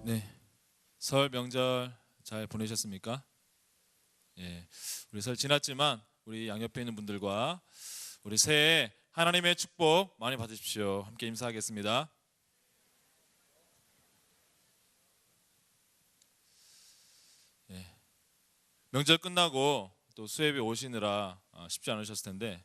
네, 설 명절 잘 보내셨습니까? 예, 우리 설 지났지만 우리 양옆에 있는 분들과 우리 새해 하나님의 축복 많이 받으십시오. 함께 인사하겠습니다. 예, 명절 끝나고 또 수협에 오시느라 쉽지 않으셨을 텐데,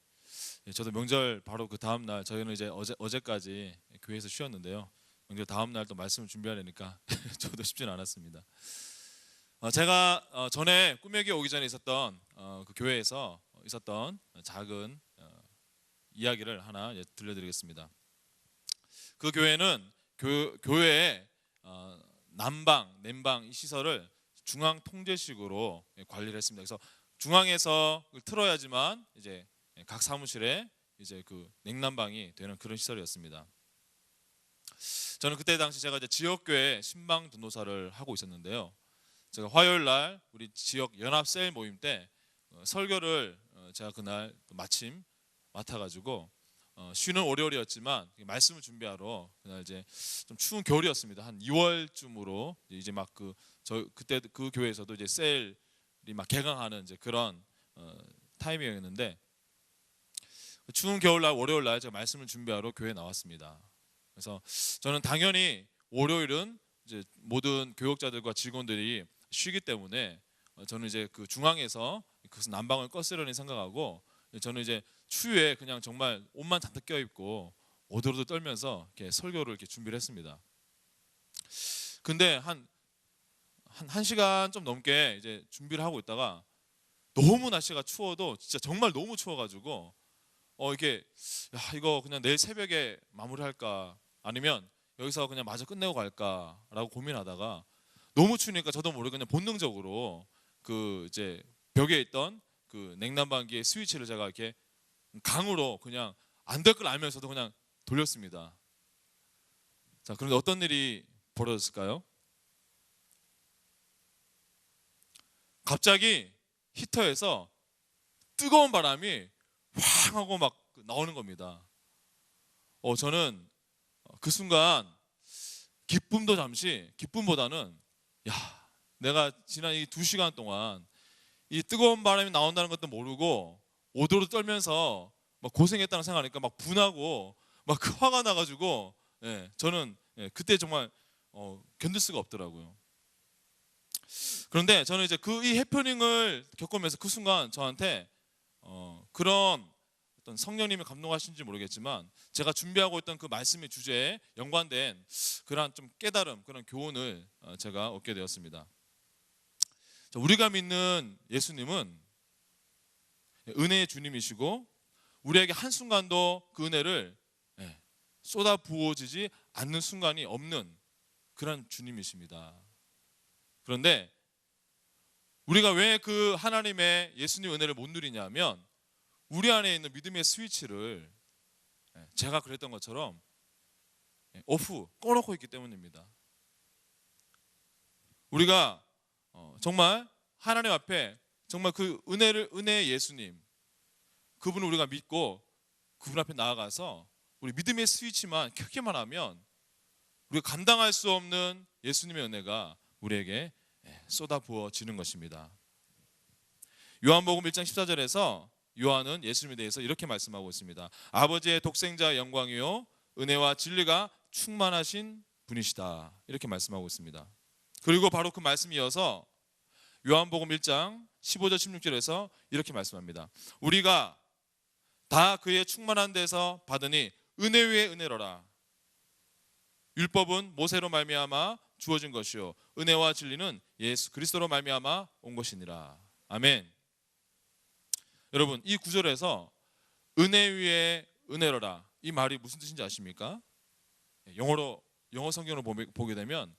저도 명절 바로 그 다음 날, 저희는 이제 어제까지 교회에서 쉬었는데요. 명절 다음 날 또 말씀을 준비하려니까 저도 쉽지는 않았습니다. 제가 전에 꿈에게 오기 전에 있었던 그 교회에서 있었던 작은 이야기를 하나 들려드리겠습니다. 그 교회는 교회의 난방, 냉방 이 시설을 중앙 통제식으로 관리를 했습니다. 그래서 중앙에서 틀어야지만 이제 각 사무실에 이제 그 냉난방이 되는 그런 시설이었습니다. 저는 그때 당시 제가 이제 지역교회 신방 전도사를 하고 있었는데요. 제가 화요일 날 우리 지역 연합 셀 모임 때 설교를 제가 그날 마침 맡아가지고 쉬는 월요일이었지만 말씀을 준비하러 그날 이제 좀 추운 겨울이었습니다. 한 2월쯤으로 이제 막 그때 그 교회에서도 이제 셀이 막 개강하는 이제 그런 타이밍이었는데, 추운 겨울날 월요일 날 제가 말씀을 준비하러 교회에 나왔습니다. 그래서 저는 당연히 월요일은 이제 모든 교역자들과 직원들이 쉬기 때문에 저는 이제 그 중앙에서 그것은 난방을 껐으려니 생각하고, 저는 이제 추위에 그냥 정말 옷만 잔뜩 껴입고 오들오들 떨면서 이렇게 설교를 이렇게 준비를 했습니다. 근데 한 1시간 좀 넘게 이제 준비를 하고 있다가 너무 날씨가 추워도 진짜 정말 너무 추워가지고 이게 이거 그냥 내일 새벽에 마무리할까 아니면 여기서 그냥 마저 끝내고 갈까라고 고민하다가 너무 추우니까 저도 모르게 그냥 본능적으로 그 이제 벽에 있던 그 냉난방기의 스위치를 제가 이렇게 강으로 그냥 안 될 걸 알면서도 그냥 돌렸습니다. 자, 그런데 어떤 일이 벌어졌을까요? 갑자기 히터에서 뜨거운 바람이 황 하고 막 나오는 겁니다. 저는 그 순간 기쁨보다는 내가 지난 이 2시간 동안 이 뜨거운 바람이 나온다는 것도 모르고 오도로 떨면서 막 고생했다는 생각하니까 막 분하고 막 그 화가 나가지고 저는 그때 정말 견딜 수가 없더라고요. 그런데 저는 이제 이 해프닝을 겪으면서 그 순간 저한테 그런 어떤 성령님이 감동하신지 모르겠지만 제가 준비하고 있던 그 말씀의 주제에 연관된 그런 좀 깨달음, 그런 교훈을 제가 얻게 되었습니다. 우리가 믿는 예수님은 은혜의 주님이시고 우리에게 한순간도 그 은혜를 쏟아 부어지지 않는 순간이 없는 그런 주님이십니다. 그런데 우리가 왜 그 하나님의 예수님 은혜를 못 누리냐면 우리 안에 있는 믿음의 스위치를 제가 그랬던 것처럼 오프 꺼놓고 있기 때문입니다. 우리가 정말 하나님 앞에 정말 그 은혜의 예수님, 그분을 우리가 믿고 그분 앞에 나아가서 우리 믿음의 스위치만 켜기만 하면 우리가 감당할 수 없는 예수님의 은혜가 우리에게 쏟아 부어지는 것입니다. 요한복음 1장 14절에서 요한은 예수님에 대해서 이렇게 말씀하고 있습니다. 아버지의 독생자 영광이요 은혜와 진리가 충만하신 분이시다, 이렇게 말씀하고 있습니다. 그리고 바로 그 말씀이 이어서 요한복음 1장 15절 16절에서 이렇게 말씀합니다. 우리가 다 그의 충만한 데서 받으니 은혜 위에 은혜로라. 율법은 모세로 말미암아 주어진 것이요 은혜와 진리는 예수 그리스도로 말미암아 온 것이니라. 아멘. 여러분, 이 구절에서 은혜 위에 은혜로라, 이 말이 무슨 뜻인지 아십니까? 영어 성경으로 보게 되면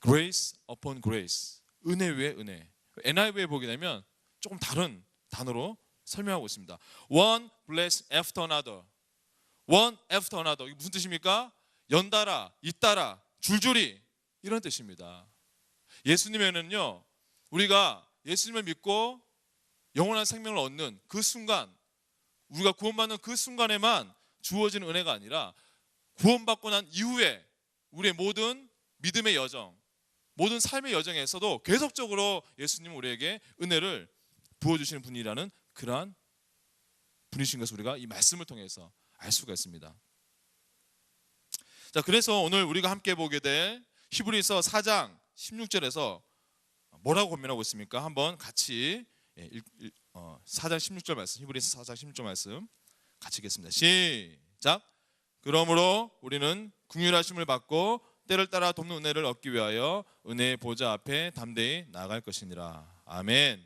grace upon grace, 은혜 위에 은혜. NIV에 보게 되면 조금 다른 단어로 설명하고 있습니다. One bless after another, one after another. 이게 무슨 뜻입니까? 연달아, 잇따라, 줄줄이, 이런 뜻입니다. 예수님에는요, 우리가 예수님을 믿고 영원한 생명을 얻는 그 순간, 우리가 구원받는 그 순간에만 주어지는 은혜가 아니라 구원받고 난 이후에 우리의 모든 믿음의 여정, 모든 삶의 여정에서도 계속적으로 예수님은 우리에게 은혜를 부어주시는 분이라는 그러한 분이신 것을 우리가 이 말씀을 통해서 알 수가 있습니다. 자, 그래서 오늘 우리가 함께 보게 될 히브리서 4장 16절에서 뭐라고 권면하고 있습니까? 한번 같이 4장 16절 말씀, 히브리서 4장 16절 말씀 같이 읽겠습니다. 시작. 그러므로 우리는 긍휼하심을 받고 때를 따라 돕는 은혜를 얻기 위하여 은혜의 보좌 앞에 담대히 나아갈 것이니라. 아멘.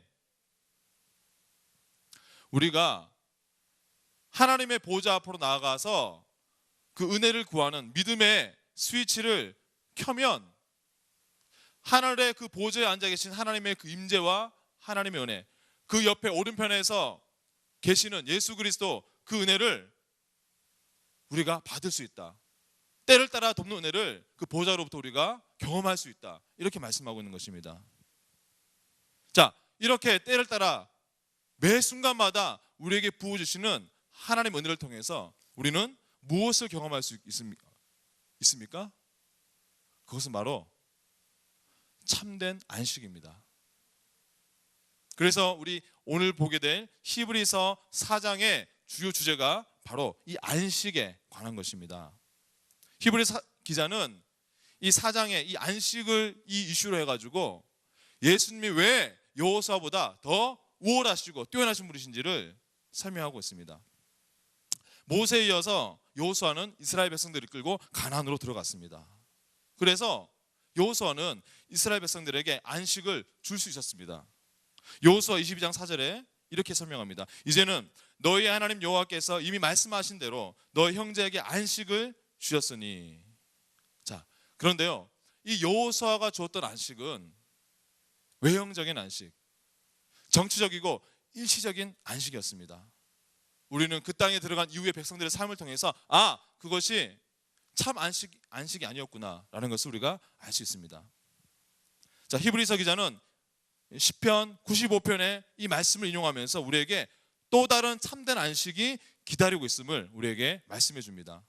우리가 하나님의 보좌 앞으로 나아가서 그 은혜를 구하는 믿음의 스위치를 켜면 하늘의 그 보좌에 앉아 계신 하나님의 그 임재와 하나님의 은혜, 그 옆에 오른편에서 계시는 예수 그리스도 그 은혜를 우리가 받을 수 있다. 때를 따라 돕는 은혜를 그 보좌로부터 우리가 경험할 수 있다. 이렇게 말씀하고 있는 것입니다. 자, 이렇게 때를 따라 매 순간마다 우리에게 부어주시는 하나님의 은혜를 통해서 우리는 무엇을 경험할 수 있습니까? 그것은 바로 참된 안식입니다. 그래서 우리 오늘 보게 될 히브리서 4장의 주요 주제가 바로 이 안식에 관한 것입니다. 히브리서 기자는 이 4장의 이 안식을 이 이슈로 해가지고 예수님이 왜 여호수아보다 더 우월하시고 뛰어나신 분이신지를 설명하고 있습니다. 모세에 이어서 여호수아는 이스라엘 백성들을 이끌고 가나안으로 들어갔습니다. 그래서 여호수아는 이스라엘 백성들에게 안식을 줄 수 있었습니다. 여호수아 22장 4절에 이렇게 설명합니다. 이제는 너희 하나님 여호와께서 이미 말씀하신 대로 너희 형제에게 안식을 주셨으니. 자, 그런데요, 이 여호수아가 주었던 안식은 외형적인 안식, 정치적이고 일시적인 안식이었습니다. 우리는 그 땅에 들어간 이후의 백성들의 삶을 통해서 그것이 참 안식이 아니었구나 라는 것을 우리가 알 수 있습니다. 자, 히브리서 기자는 시편 95편의 이 말씀을 인용하면서 우리에게 또 다른 참된 안식이 기다리고 있음을 우리에게 말씀해 줍니다.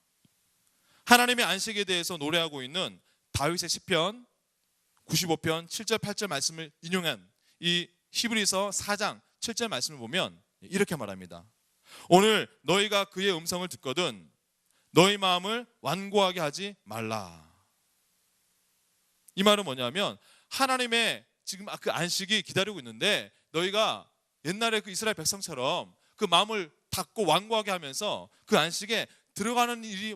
하나님의 안식에 대해서 노래하고 있는 다윗의 시편 95편 7절 8절 말씀을 인용한 이 히브리서 4장 7절 말씀을 보면 이렇게 말합니다. 오늘 너희가 그의 음성을 듣거든 너희 마음을 완고하게 하지 말라. 이 말은 뭐냐면 하나님의 지금 그 안식이 기다리고 있는데 너희가 옛날에 그 이스라엘 백성처럼 그 마음을 닫고 완고하게 하면서 그 안식에 들어가는 일이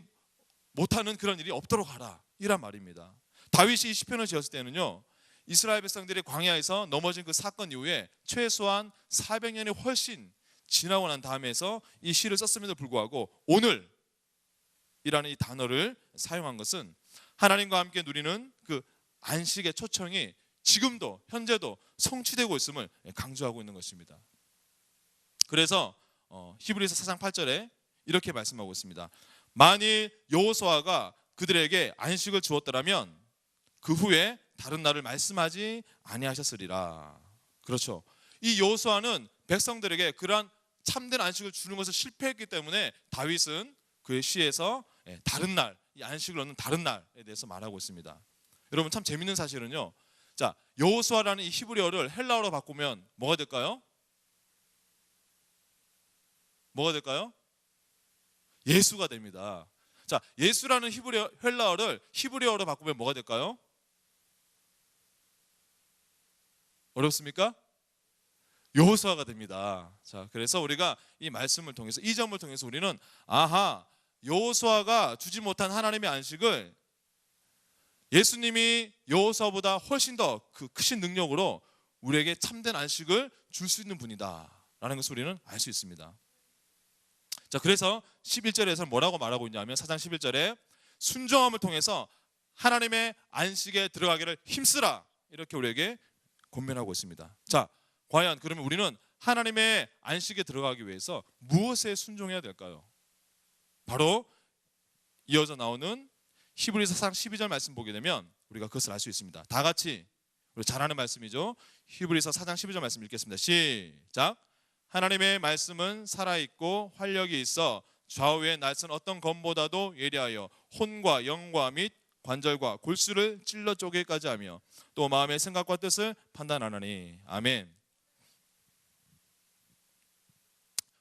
못하는 그런 일이 없도록 하라, 이란 말입니다. 다윗이 이 시편을 지었을 때는요, 이스라엘 백성들이 광야에서 넘어진 그 사건 이후에 최소한 400년이 훨씬 지나고 난 다음에서 이 시를 썼음에도 불구하고 오늘이라는 이 단어를 사용한 것은 하나님과 함께 누리는 그 안식의 초청이 지금도 현재도 성취되고 있음을 강조하고 있는 것입니다. 그래서 히브리서 4장 8절에 이렇게 말씀하고 있습니다. 만일 여호수아가 그들에게 안식을 주었더라면 그 후에 다른 날을 말씀하지 아니하셨으리라. 그렇죠. 이 여호수아는 백성들에게 그러한 참된 안식을 주는 것을 실패했기 때문에 다윗은 그의 시에서 다른 날, 이 안식을 얻는 다른 날에 대해서 말하고 있습니다. 여러분, 참 재밌는 사실은요, 자, 여호수아라는 이 히브리어를 헬라어로 바꾸면 뭐가 될까요? 뭐가 될까요? 예수가 됩니다. 자, 예수라는 헬라어를 히브리어로 바꾸면 뭐가 될까요? 어렵습니까? 여호수아가 됩니다. 자, 그래서 우리가 이 말씀을 통해서, 이 점을 통해서 우리는 여호수아가 주지 못한 하나님의 안식을 예수님이 여호수아보다 훨씬 더 그 크신 능력으로 우리에게 참된 안식을 줄 수 있는 분이다 라는 것을 우리는 알 수 있습니다. 자, 그래서 11절에서 뭐라고 말하고 있냐면 4장 11절에 순종함을 통해서 하나님의 안식에 들어가기를 힘쓰라, 이렇게 우리에게 권면하고 있습니다. 자, 과연 그러면 우리는 하나님의 안식에 들어가기 위해서 무엇에 순종해야 될까요? 바로 이어져 나오는 히브리서 4장 12절 말씀 보게 되면 우리가 그것을 알 수 있습니다. 다 같이 우리 잘 아는 말씀이죠. 히브리서 4장 12절 말씀 읽겠습니다. 시작. 하나님의 말씀은 살아있고 활력이 있어 좌우의 날선 어떤 검보다도 예리하여 혼과 영과 및 관절과 골수를 찔러 쪼개기까지 하며 또 마음의 생각과 뜻을 판단하나니. 아멘.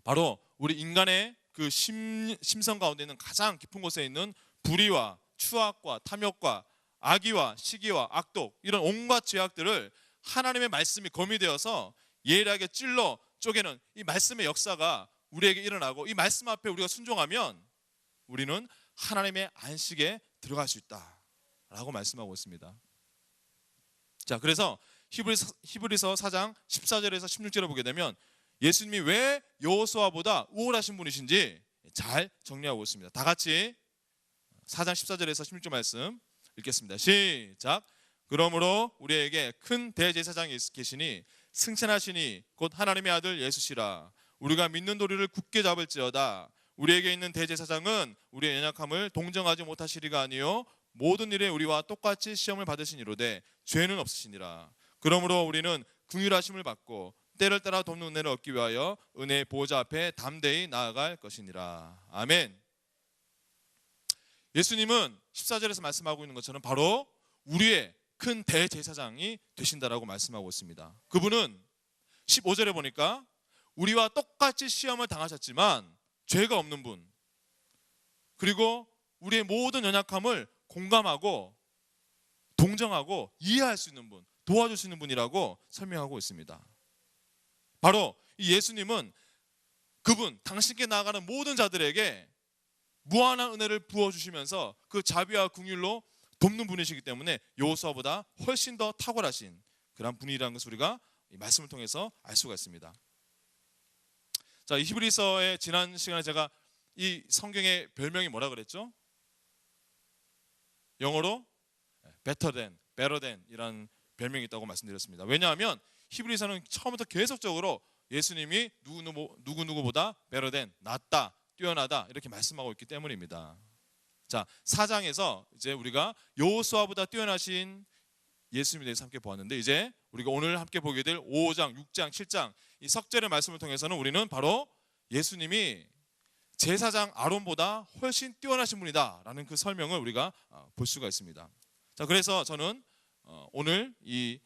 바로 우리 인간의 그 심성 가운데 있는 가장 깊은 곳에 있는 불의와 추악과 탐욕과 악의와 시기와 악독, 이런 온갖 죄악들을 하나님의 말씀이 거미되어서 예리하게 찔러 쪼개는 이 말씀의 역사가 우리에게 일어나고, 이 말씀 앞에 우리가 순종하면 우리는 하나님의 안식에 들어갈 수 있다라고 말씀하고 있습니다. 자, 그래서 히브리서 4장 14절에서 16절을 보게 되면 예수님이 왜 여호수아보다 우월하신 분이신지 잘 정리하고 있습니다. 다 같이 4장 14절에서 16절 말씀 읽겠습니다. 시작. 그러므로 우리에게 큰 대제사장이 계시니 승천하시니 곧 하나님의 아들 예수시라. 우리가 믿는 도리를 굳게 잡을지어다. 우리에게 있는 대제사장은 우리의 연약함을 동정하지 못하시리가 아니요 모든 일에 우리와 똑같이 시험을 받으시니로되 죄는 없으시니라. 그러므로 우리는 긍휼하심을 받고 때를 따라 돕는 은혜를 얻기 위하여 은혜의 보호자 앞에 담대히 나아갈 것이니라. 아멘. 예수님은 14절에서 말씀하고 있는 것처럼 바로 우리의 큰 대제사장이 되신다라고 말씀하고 있습니다. 그분은 15절에 보니까 우리와 똑같이 시험을 당하셨지만 죄가 없는 분, 그리고 우리의 모든 연약함을 공감하고 동정하고 이해할 수 있는 분, 도와줄 수 있는 분이라고 설명하고 있습니다. 바로 이 예수님은 그분, 당신께 나아가는 모든 자들에게 무한한 은혜를 부어주시면서 그 자비와 긍휼로 돕는 분이시기 때문에 여호수아보다 훨씬 더 탁월하신 그런 분이라는 것을 우리가 이 말씀을 통해서 알 수가 있습니다. 자, 이 히브리서의 지난 시간에 제가 이 성경의 별명이 뭐라 그랬죠? 영어로 better than 이라는 별명이 있다고 말씀드렸습니다. 왜냐하면 히브리서는 처음부터 계속적으로 예수님이 누구보다 better than, 낫다, 뛰어나다 이렇게 말씀하고 있기 때문입니다. 자, 4장에서 이제 우리가 여호수아보다 뛰어나신 예수님에 대해서 함께 보았는데, 이제 우리가 오늘 함께 보게 될 5장, 6장, 7장 이 석절의 말씀을 통해서는 우리는 바로 예수님이 제사장 아론보다 훨씬 뛰어나신 분이다라는 그 설명을 우리가 볼 수가 있습니다. 자, 그래서 저는 오늘 이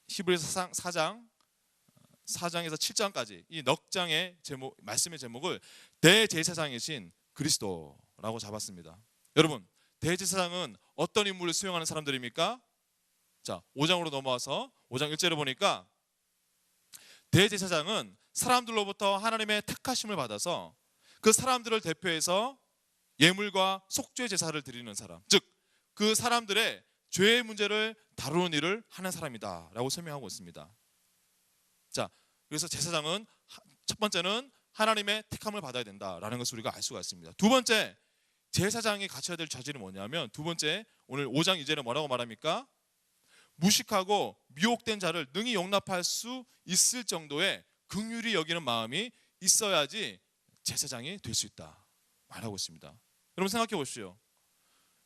히브리서 4장에서 7장까지 이 넉 장의 제목, 말씀의 제목을 대제사장이신 그리스도라고 잡았습니다. 여러분, 대제사장은 어떤 임무를 수행하는 사람들입니까? 자, 5장으로 넘어와서 5장 1절을 보니까 대제사장은 사람들로부터 하나님의 택하심을 받아서 그 사람들을 대표해서 예물과 속죄 제사를 드리는 사람, 즉 그 사람들의 죄의 문제를 다루는 일을 하는 사람이다 라고 설명하고 있습니다. 자, 그래서 제사장은 첫 번째는 하나님의 택함을 받아야 된다라는 것을 우리가 알 수가 있습니다. 두 번째, 제사장이 갖춰야 될 자질이 뭐냐면, 두 번째 오늘 5장 2절에 뭐라고 말합니까? 무식하고 미혹된 자를 능히 용납할 수 있을 정도의 긍휼히 여기는 마음이 있어야지 제사장이 될 수 있다 말하고 있습니다. 여러분 생각해 보십시오.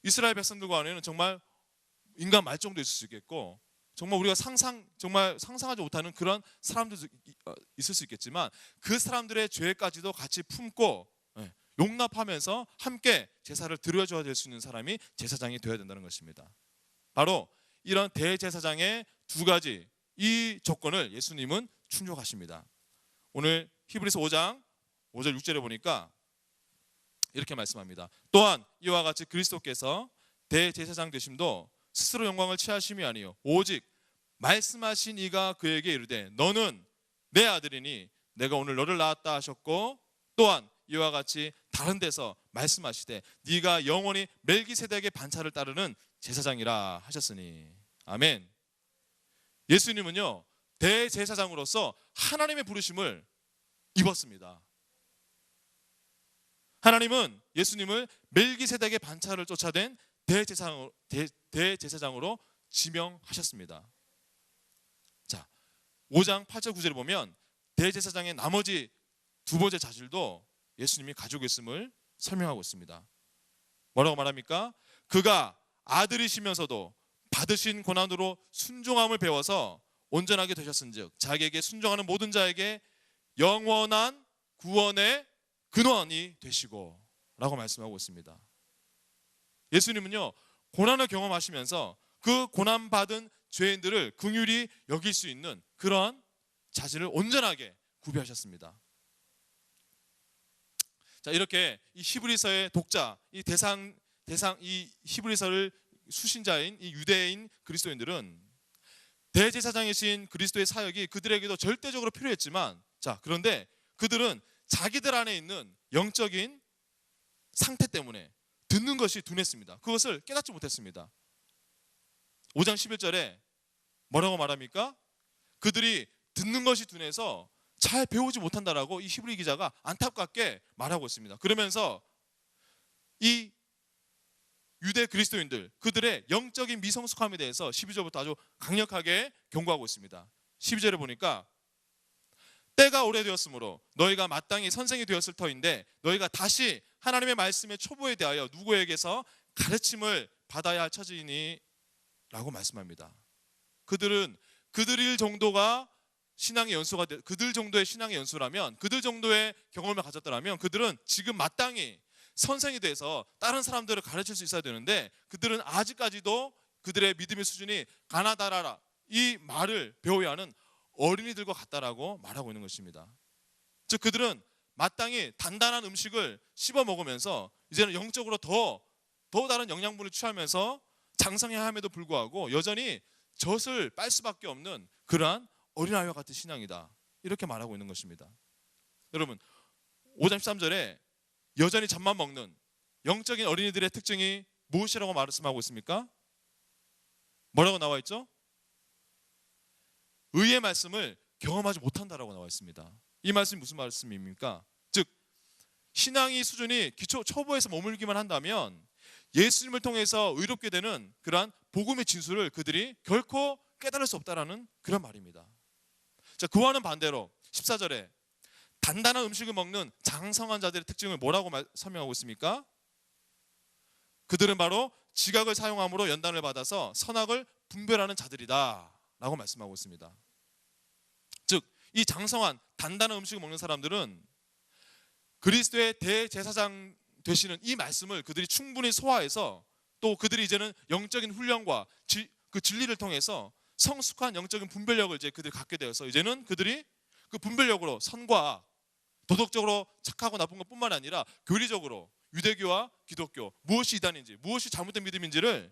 이스라엘 백성들 간에는 정말 인간 말종도 있을 수 있겠고, 정말 우리가 정말 상상하지 못하는 그런 사람들도 있을 수 있겠지만, 그 사람들의 죄까지도 같이 품고 용납하면서 함께 제사를 드려줘야 될 수 있는 사람이 제사장이 되어야 된다는 것입니다. 바로 이런 대제사장의 두 가지 이 조건을 예수님은 충족하십니다. 오늘 히브리서 5장 5절 6절에 보니까 이렇게 말씀합니다. 또한 이와 같이 그리스도께서 대제사장 되심도 스스로 영광을 취하심이 아니요 오직 말씀하신 이가 그에게 이르되 너는 내 아들이니 내가 오늘 너를 낳았다 하셨고, 또한 이와 같이 다른 데서 말씀하시되 네가 영원히 멜기세덱의 반차를 따르는 제사장이라 하셨으니. 아멘. 예수님은요 대제사장으로서 하나님의 부르심을 입었습니다. 하나님은 예수님을 멜기세덱의 반차를 쫓아낸 대제사장으로 지명하셨습니다. 자, 5장 8절 9절에 보면 대제사장의 나머지 두 번째 자질도 예수님이 가지고 있음을 설명하고 있습니다. 뭐라고 말합니까? 그가 아들이시면서도 받으신 고난으로 순종함을 배워서 온전하게 되셨은즉 자기에게 순종하는 모든 자에게 영원한 구원의 근원이 되시고 라고 말씀하고 있습니다. 예수님은요 고난을 경험하시면서 그 고난받은 죄인들을 긍휼히 여길 수 있는 그런 자질을 온전하게 구비하셨습니다. 자, 이렇게 이 히브리서의 독자, 이 이 히브리서를 수신자인 이 유대인 그리스도인들은 대제사장이신 그리스도의 사역이 그들에게도 절대적으로 필요했지만, 자, 그런데 그들은 자기들 안에 있는 영적인 상태 때문에 듣는 것이 둔했습니다. 그것을 깨닫지 못했습니다. 5장 11절에 뭐라고 말합니까? 그들이 듣는 것이 둔해서 잘 배우지 못한다라고 이 히브리 기자가 안타깝게 말하고 있습니다. 그러면서 이 유대 그리스도인들, 그들의 영적인 미성숙함에 대해서 12절부터 아주 강력하게 경고하고 있습니다. 12절에 보니까 때가 오래되었으므로 너희가 마땅히 선생이 되었을 터인데 너희가 다시 하나님의 말씀의 초보에 대하여 누구에게서 가르침을 받아야 할 처지니 라고 말씀합니다. 그들 정도가 신앙의 연수가 그들 정도의 신앙의 연수라면, 그들 정도의 경험을 가졌더라면 그들은 지금 마땅히 선생이 돼서 다른 사람들을 가르칠 수 있어야 되는데, 그들은 아직까지도 그들의 믿음의 수준이 가나다라라 이 말을 배워야 하는 어린이들과 같다라고 말하고 있는 것입니다. 즉 그들은 마땅히 단단한 음식을 씹어 먹으면서 이제는 영적으로 더 다른 영양분을 취하면서 장성해야 함에도 불구하고 여전히 젖을 빨 수밖에 없는 그러한 어린아이와 같은 신앙이다, 이렇게 말하고 있는 것입니다. 여러분, 5장 13절에 여전히 젖만 먹는 영적인 어린이들의 특징이 무엇이라고 말씀하고 있습니까? 뭐라고 나와 있죠? 의의 말씀을 경험하지 못한다라고 나와 있습니다. 이 말씀이 무슨 말씀입니까? 즉 신앙의 수준이 기초 초보에서 머물기만 한다면 예수님을 통해서 의롭게 되는 그러한 복음의 진수를 그들이 결코 깨달을 수 없다라는 그런 말입니다. 자, 그와는 반대로 14절에 단단한 음식을 먹는 장성한 자들의 특징을 뭐라고 설명하고 있습니까? 그들은 바로 지각을 사용함으로 연단을 받아서 선악을 분별하는 자들이다 라고 말씀하고 있습니다. 즉 이 장성한 단단한 음식을 먹는 사람들은 그리스도의 대제사장 되시는 이 말씀을 그들이 충분히 소화해서, 또 그들이 이제는 영적인 훈련과 그 진리를 통해서 성숙한 영적인 분별력을 이제 그들이 갖게 되어서 이제는 그들이 그 분별력으로 선과 악, 도덕적으로 착하고 나쁜 것뿐만 아니라 교리적으로 유대교와 기독교, 무엇이 이단인지 무엇이 잘못된 믿음인지를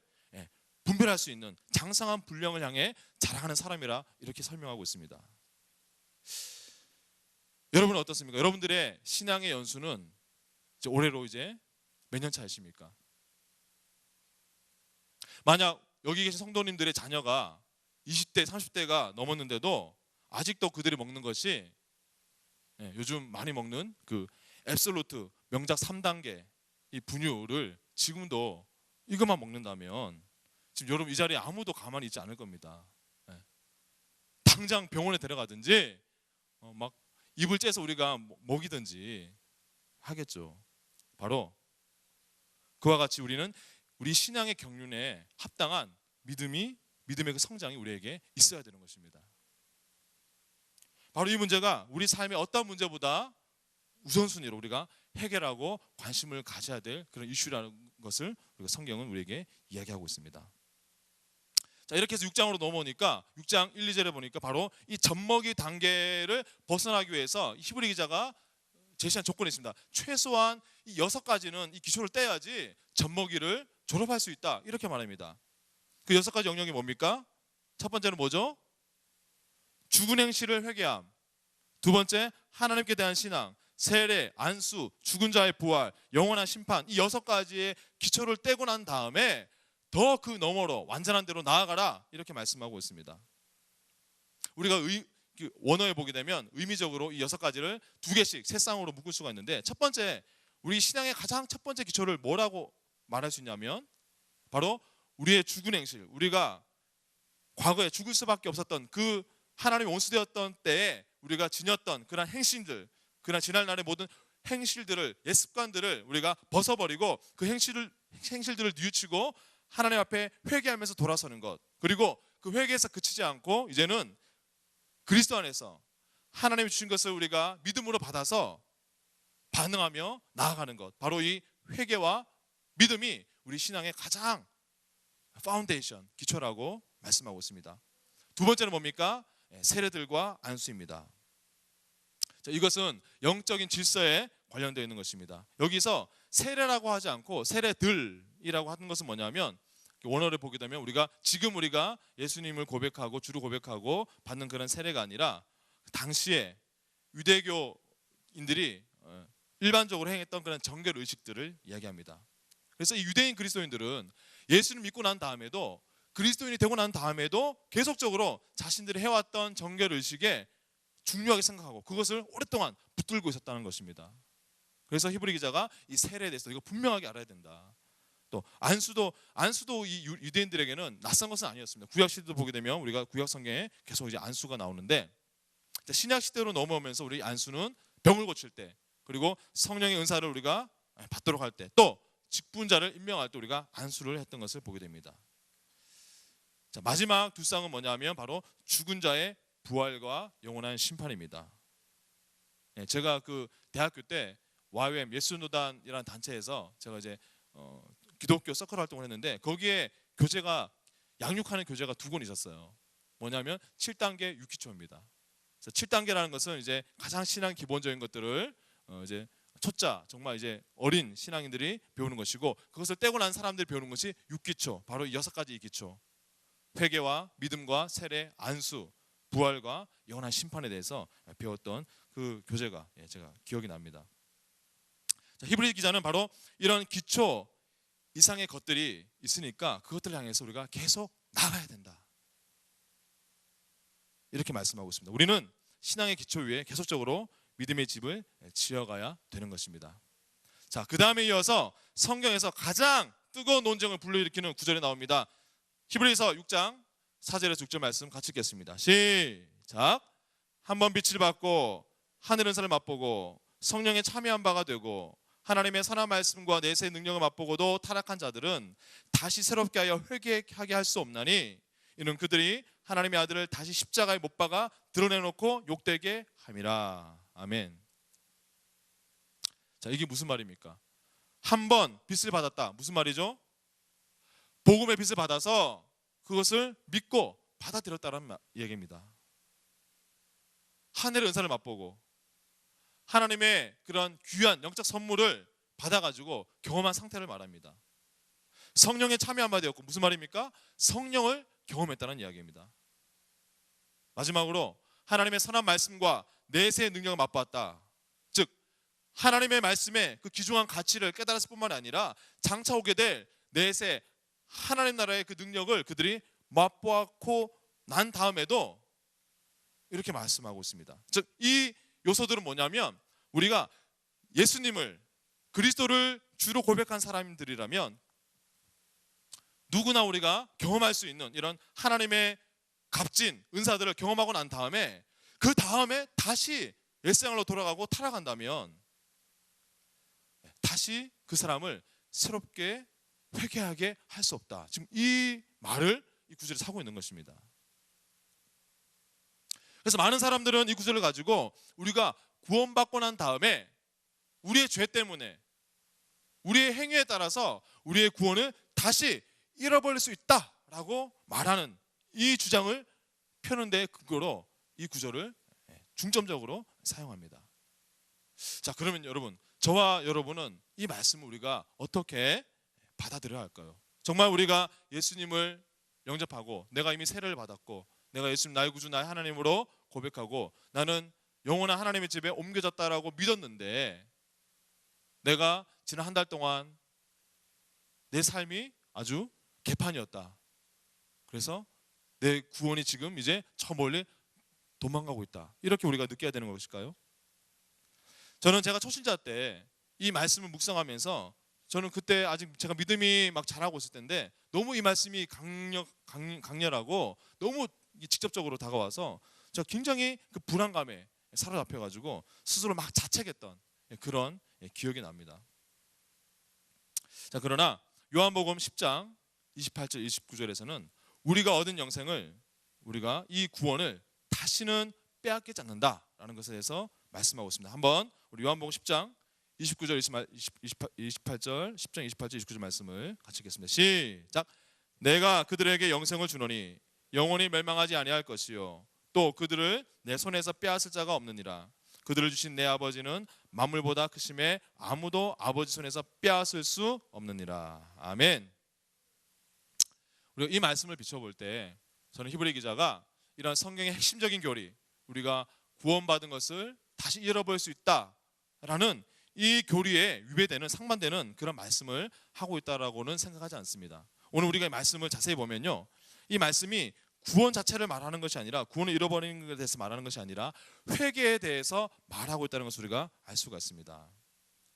분별할 수 있는 장성한 분량을 향해 자라가는 사람이라 이렇게 설명하고 있습니다. 여러분은 어떻습니까? 여러분들의 신앙의 연수는 이제 올해로 이제 몇 년 차이십니까? 만약 여기 계신 성도님들의 자녀가 20대, 30대가 넘었는데도 아직도 그들이 먹는 것이 요즘 많이 먹는 그 앱솔루트 명작 3단계 이 분유를 지금도 이것만 먹는다면 지금 여러분 이 자리에 아무도 가만히 있지 않을 겁니다. 당장 병원에 데려가든지 막 입을 째서 우리가 먹이든지 하겠죠. 바로 그와 같이 우리는 우리 신앙의 경륜에 합당한 믿음의 그 성장이 우리에게 있어야 되는 것입니다. 바로 이 문제가 우리 삶의 어떤 문제보다 우선순위로 우리가 해결하고 관심을 가져야 될 그런 이슈라는 것을 우리가 성경은 우리에게 이야기하고 있습니다. 자, 이렇게 해서 6장으로 넘어오니까 6장 1, 2절에 보니까 바로 이 젖먹이 단계를 벗어나기 위해서 히브리 기자가 제시한 조건이 있습니다. 최소한 이 6가지는 이 기초를 떼야지 젖먹이를 졸업할 수 있다, 이렇게 말합니다. 그 6가지 영역이 뭡니까? 첫 번째는 뭐죠? 죽은 행실을 회개함. 두 번째, 하나님께 대한 신앙. 세례, 안수, 죽은 자의 부활, 영원한 심판. 이 6가지의 기초를 떼고 난 다음에 더 그 너머로 완전한 대로 나아가라, 이렇게 말씀하고 있습니다. 우리가 원어에 보게 되면 의미적으로 이 6가지를 2개씩 세 쌍으로 묶을 수가 있는데, 첫 번째, 우리 신앙의 가장 첫 번째 기초를 뭐라고 말할 수 있냐면 바로 우리의 죽은 행실, 우리가 과거에 죽을 수밖에 없었던 그 하나님의 원수되었던 때에 우리가 지녔던 그런 행실들, 그런 지난날의 모든 행실들을, 옛 습관들을 우리가 벗어버리고 그 행실들을 뉘우치고 하나님 앞에 회개하면서 돌아서는 것, 그리고 그 회개에서 그치지 않고 이제는 그리스도 안에서 하나님이 주신 것을 우리가 믿음으로 받아서 반응하며 나아가는 것, 바로 이 회개와 믿음이 우리 신앙의 가장 파운데이션, 기초라고 말씀하고 있습니다. 두 번째는 뭡니까? 세례들과 안수입니다. 자, 이것은 영적인 질서에 관련되어 있는 것입니다. 여기서 세례라고 하지 않고 세례들이라고 하는 것은 뭐냐면, 원어를 보게 되면 지금 우리가 예수님을 고백하고 주로 고백하고 받는 그런 세례가 아니라 당시에 유대교인들이 일반적으로 행했던 그런 정결 의식들을 이야기합니다. 그래서 이 유대인 그리스도인들은 예수를 믿고 난 다음에도, 그리스도인이 되고 난 다음에도 계속적으로 자신들이 해왔던 정결 의식에 중요하게 생각하고 그것을 오랫동안 붙들고 있었다는 것입니다. 그래서 히브리 기자가 이 세례에 대해서 이거 분명하게 알아야 된다. 또 안수도 이 유대인들에게는 낯선 것은 아니었습니다. 구약 시대도 보게 되면 우리가 구약 성경에 계속 이제 안수가 나오는데, 신약 시대로 넘어오면서 우리 안수는 병을 고칠 때, 그리고 성령의 은사를 우리가 받도록 할 때, 또 직분자를 임명할 때 우리가 안수를 했던 것을 보게 됩니다. 자, 마지막 두 쌍은 뭐냐면 바로 죽은 자의 부활과 영원한 심판입니다. 제가 그 대학교 때 YWAM 예수노단이라는 단체에서 제가 이제 기독교 서클 활동을 했는데, 거기에 양육하는 교재가 두 권 있었어요. 뭐냐면 7단계 유키초입니다. 7단계라는 것은 이제 가장 신앙 기본적인 것들을 이제 초짜, 정말 이제 어린 신앙인들이 배우는 것이고, 그것을 떼고 난 사람들이 배우는 것이 6기초, 바로 6가지 기초. 회개와 믿음과 세례, 안수, 부활과 영원한 심판에 대해서 배웠던 그 교재가 제가 기억이 납니다. 자, 히브리 기자는 바로 이런 기초 이상의 것들이 있으니까 그것들을 향해서 우리가 계속 나가야 된다, 이렇게 말씀하고 있습니다. 우리는 신앙의 기초 위에 계속적으로 믿음의 집을 지어가야 되는 것입니다. 자, 그 다음에 이어서 성경에서 가장 뜨거운 논쟁을 불러일으키는 구절이 나옵니다. 히브리서 6장 4절에서 6절 말씀 같이 읽겠습니다. 시작. 한번 빛을 받고 하늘 은사를 맛보고 성령에 참여한 바가 되고 하나님의 선한 말씀과 내세의 능력을 맛보고도 타락한 자들은 다시 새롭게 하여 회개하게 할 수 없나니, 이는 그들이 하나님의 아들을 다시 십자가에 못 박아 드러내놓고 욕되게 함이라. 아멘. 자, 이게 무슨 말입니까? 한 번 빛을 받았다, 무슨 말이죠? 복음의 빛을 받아서 그것을 믿고 받아들였다는 얘기입니다. 하늘의 은사를 맛보고 하나님의 그런 귀한 영적 선물을 받아가지고 경험한 상태를 말합니다. 성령에 참여한 바 되었고, 무슨 말입니까? 성령을 경험했다는 이야기입니다. 마지막으로 하나님의 선한 말씀과 내세의 능력을 맛보았다. 즉 하나님의 말씀의 그 귀중한 가치를 깨달았을 뿐만 아니라 장차 오게 될 내세 하나님 나라의 그 능력을 그들이 맛보았고 난 다음에도 이렇게 말씀하고 있습니다. 즉 이 요소들은 뭐냐면, 우리가 예수님을, 그리스도를 주로 고백한 사람들이라면 누구나 우리가 경험할 수 있는 이런 하나님의 값진 은사들을 경험하고 난 다음에 그 다음에 다시 일생활로 돌아가고 타락한다면 다시 그 사람을 새롭게 회개하게 할 수 없다. 지금 이 말을 이 구절에 사고 있는 것입니다. 그래서 많은 사람들은 이 구절을 가지고 우리가 구원받고 난 다음에 우리의 죄 때문에, 우리의 행위에 따라서 우리의 구원을 다시 잃어버릴 수 있다라고 말하는 이 주장을 펴는 데 근거로 이 구절을 중점적으로 사용합니다. 자, 그러면 여러분, 저와 여러분은 이 말씀을 우리가 어떻게 받아들여야 할까요? 정말 우리가 예수님을 영접하고 내가 이미 세례를 받았고 내가 예수님 나의 구주 나의 하나님으로 고백하고 나는 영원한 하나님의 집에 옮겨졌다라고 믿었는데, 내가 지난 한 달 동안 내 삶이 아주 개판이었다. 그래서 내 구원이 지금 이제 저 멀리 도망가고 있다. 이렇게 우리가 느껴야 되는 것일까요? 저는 제가 초신자 때 이 말씀을 묵상하면서, 저는 그때 아직 제가 믿음이 막 자라고 있을 때인데 너무 이 말씀이 강렬하고 너무 직접적으로 다가와서 제가 굉장히 그 불안감에 사로잡혀가지고 스스로 막 자책했던 그런 기억이 납니다. 자, 그러나 요한복음 10장 28절 29절에서는 우리가 얻은 영생을, 우리가 이 구원을 다시는 빼앗기지 않는다라는 것에 대해서 말씀하고 있습니다. 한번 우리 요한복음 10장 29절 28절 10장 28절 29절 말씀을 같이 읽겠습니다. 시작. 내가 그들에게 영생을 주노니 영원히 멸망하지 아니할 것이요 또 그들을 내 손에서 빼앗을 자가 없느니라. 그들을 주신 내 아버지는 만물보다 크심에 아무도 아버지 손에서 빼앗을 수 없느니라. 아멘. 우리가 이 말씀을 비춰볼 때 저는 히브리 기자가 이런 성경의 핵심적인 교리, 우리가 구원받은 것을 다시 잃어버릴 수 있다라는 이 교리에 위배되는, 상반되는 그런 말씀을 하고 있다라고는 생각하지 않습니다. 오늘 우리가 이 말씀을 자세히 보면요, 이 말씀이 구원 자체를 말하는 것이 아니라, 구원을 잃어버리는 것에 대해서 말하는 것이 아니라 회개에 대해서 말하고 있다는 것을 우리가 알 수가 있습니다.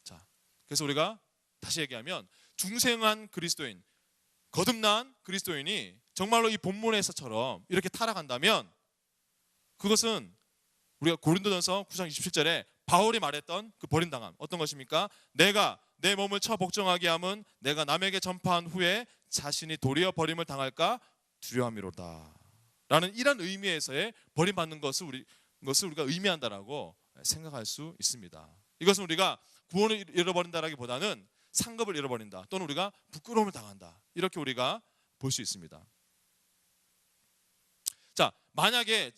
자, 그래서 우리가 다시 얘기하면 중생한 그리스도인, 거듭난 그리스도인이 정말로 이 본문에서처럼 이렇게 타락한다면 그것은 우리가 고린도전서 9장 27절에 바울이 말했던 그 버림당함, 어떤 것입니까? 내가 내 몸을 처 복종하게 함은 내가 남에게 전파한 후에 자신이 도리어 버림을 당할까 두려움이로다 라는 이런 의미에서의 버림받는 것을 우리가 의미한다라고 생각할 수 있습니다. 이것은 우리가 구원을 잃어버린다라기보다는 상급을 잃어버린다, 또는 우리가 부끄러움을 당한다, 이렇게 우리가 볼 수 있습니다. 자, 만약에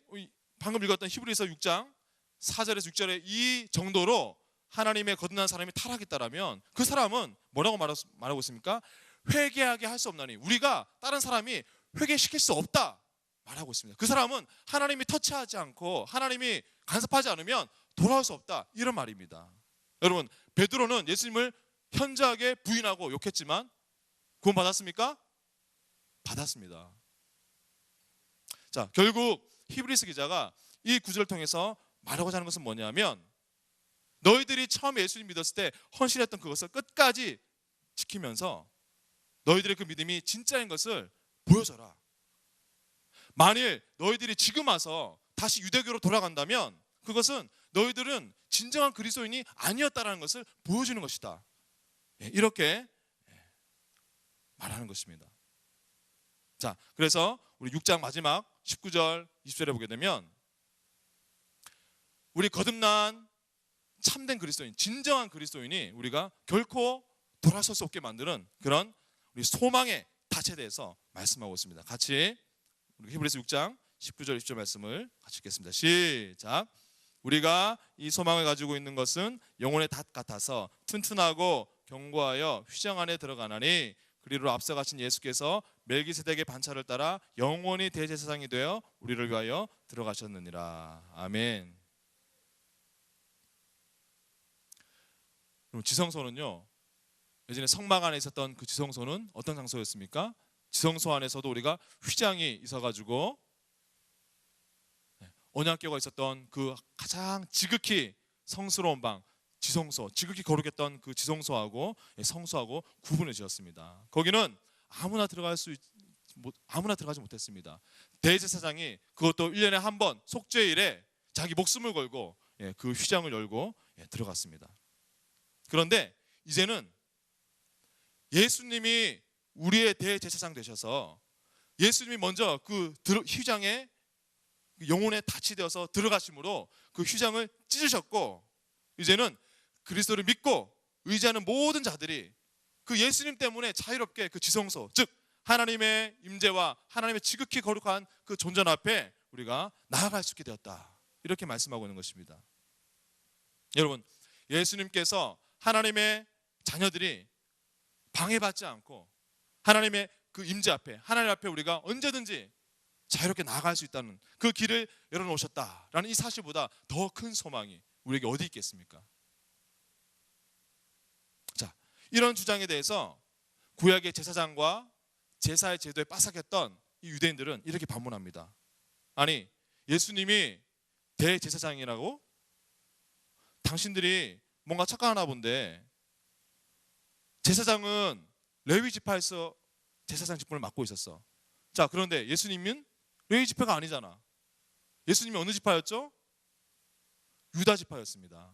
방금 읽었던 히브리서 6장 4절에서 6절에 이 정도로 하나님의 거듭난 사람이 타락했다라면 그 사람은 뭐라고 말하고 있습니까? 회개하게 할 수 없나니, 우리가 다른 사람이 회개시킬 수 없다 말하고 있습니다. 그 사람은 하나님이 터치하지 않고 하나님이 간섭하지 않으면 돌아올 수 없다, 이런 말입니다. 여러분, 베드로는 예수님을 현저하게 부인하고 욕했지만 구원 받았습니까? 받았습니다. 자, 결국 히브리서 기자가 이 구절을 통해서 말하고자 하는 것은 뭐냐면, 너희들이 처음 예수님 믿었을 때 헌신했던 그것을 끝까지 지키면서 너희들의 그 믿음이 진짜인 것을 보여줘라. 만일 너희들이 지금 와서 다시 유대교로 돌아간다면 그것은 너희들은 진정한 그리스도인이 아니었다라는 것을 보여주는 것이다, 이렇게 말하는 것입니다. 자, 그래서 우리 6장 마지막 19절 20절에 보게 되면 우리 거듭난 참된 그리스도인, 진정한 그리스도인이 우리가 결코 돌아설 수 없게 만드는 그런 우리 소망의 닻에 대해서 말씀하고 있습니다. 같이 우리 히브리서 6장 19절 20절 말씀을 같이 읽겠습니다. 시작. 우리가 이 소망을 가지고 있는 것은 영혼의 닷 같아서 튼튼하고 견고하여 휘장 안에 들어가나니, 그리로 앞서 가신 예수께서 멜기세덱의 반차를 따라 영원히 대제사장이 되어 우리를 위하여 들어가셨느니라. 아멘. 그럼 지성소는요, 예전에 성막 안에 있었던 그 지성소는 어떤 장소였습니까? 지성소 안에서도 우리가 휘장이 있어가지고 언약궤가 있었던 그 가장 지극히 성스러운 방, 지성소, 지극히 거룩했던 그 지성소하고 성소하고 구분을 지었습니다. 거기는 아무나 들어가지 못했습니다. 대제사장이 그것도 1년에 한 번 속죄일에 자기 목숨을 걸고 그 휘장을 열고 들어갔습니다. 그런데 이제는 예수님이 우리의 대제사장 되셔서 예수님이 먼저 그 휘장에 영혼의 닻이 되어서 들어가심으로 그 휘장을 찢으셨고, 이제는 그리스도를 믿고 의지하는 모든 자들이 그 예수님 때문에 자유롭게 그 지성소, 즉 하나님의 임재와 하나님의 지극히 거룩한 그 존전 앞에 우리가 나아갈 수 있게 되었다, 이렇게 말씀하고 있는 것입니다. 여러분, 예수님께서 하나님의 자녀들이 방해받지 않고 하나님의 그 임재 앞에, 하나님 앞에 우리가 언제든지 자유롭게 나아갈 수 있다는 그 길을 열어놓으셨다라는 이 사실보다 더 큰 소망이 우리에게 어디 있겠습니까? 자, 이런 주장에 대해서 구약의 제사장과 제사의 제도에 빠삭했던 이 유대인들은 이렇게 반문합니다. 아니, 예수님이 대제사장이라고? 당신들이 뭔가 착각하나 본데, 제사장은 레위 지파에서 제사장 직분을 맡고 있었어. 자, 그런데 예수님은 레위 지파가 아니잖아. 예수님이 어느 지파였죠? 유다 지파였습니다.